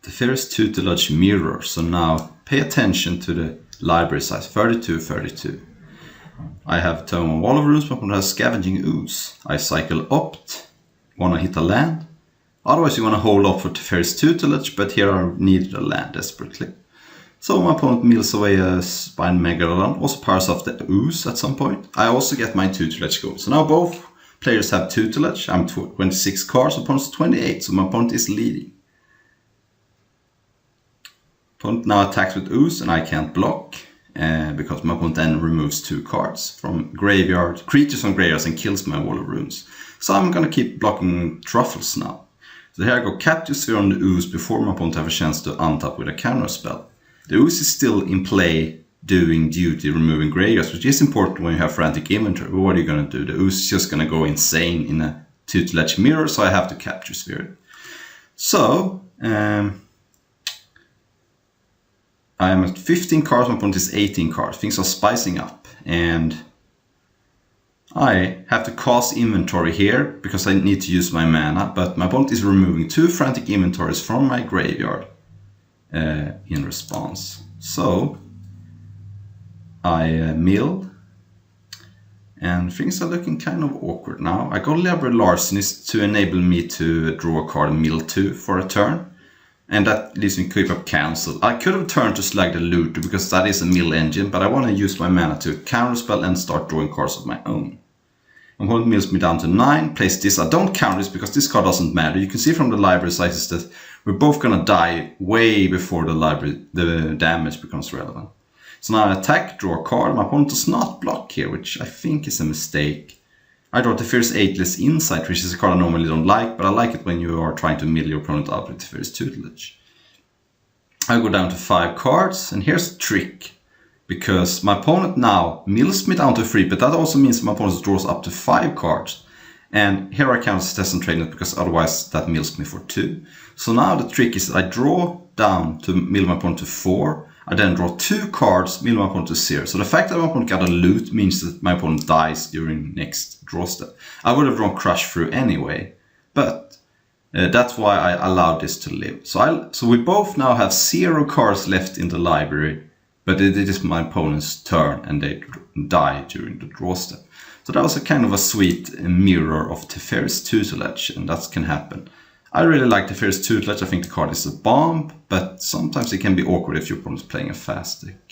Teferi's tutelage mirror. So now pay attention to the library size, 32, 32. I have Tome on Wall of Runes, my opponent has Scavenging Ooze. I cycle Opt, wanna hit a land. Otherwise you wanna hold up for Teferi's tutelage, but here I needed a land desperately. So my opponent mills away a Spine Megalodon, also powers off the Ooze at some point. I also get my tutelage going. So now both players have tutelage. I'm 26 cards, opponent's 28, so my opponent is leading. Opponent now attacks with Ooze and I can't block because my opponent then removes 2 cards from graveyard, creatures from graveyards, and kills my Wall of Runes. So I'm gonna keep blocking Truffles now. So here I go Capture Sphere on the Ooze before my opponent have a chance to untap with a counter spell. The Ooze is still in play doing duty, removing graveyards, which is important when you have Frantic Inventory. But what are you gonna do? The Ooze is just gonna go insane in a tutelage mirror, so I have to Capture Sphere. So I am at 15 cards, my opponent is 18 cards. Things are spicing up, and I have to cast inventory here because I need to use my mana, but my opponent is removing 2 Frantic Inventories from my graveyard in response. So I mill, and things are looking kind of awkward now. I go Library Larcenist to enable me to draw a card and mill 2 for a turn. And that leaves me keep up Council. I could have turned to Slug the Looter because that is a mill engine, but I want to use my mana to counterspell and start drawing cards of my own. My opponent mills me down to 9, plays this. I don't count this because this card doesn't matter. You can see from the library sizes that we're both gonna die way before the damage becomes relevant. So now I attack, draw a card. My opponent does not block here, which I think is a mistake. I draw Teferi's Ageless Insight, which is a card I normally don't like, but I like it when you are trying to mill your opponent out with Teferi's Tutelage. I go down to 5 cards, and here's the trick. Because my opponent now mills me down to 3, but that also means my opponent draws up to 5 cards. And here I count as Test and Trade because otherwise that mills me for 2. So now the trick is that I draw down to mill my opponent to 4. I then draw 2 cards, mill my opponent to 0. So the fact that my opponent got a loot means that my opponent dies during next draw step. I would have drawn Crush Through anyway, but that's why I allowed this to live. So we both now have 0 cards left in the library, but it is my opponent's turn and they die during the draw step. So that was a kind of a sweet mirror of Teferi's Tutelage, and that can happen. I really like Teferi's Tutelage. I think the card is a bomb, but sometimes it can be awkward if your opponent is playing a fast deck.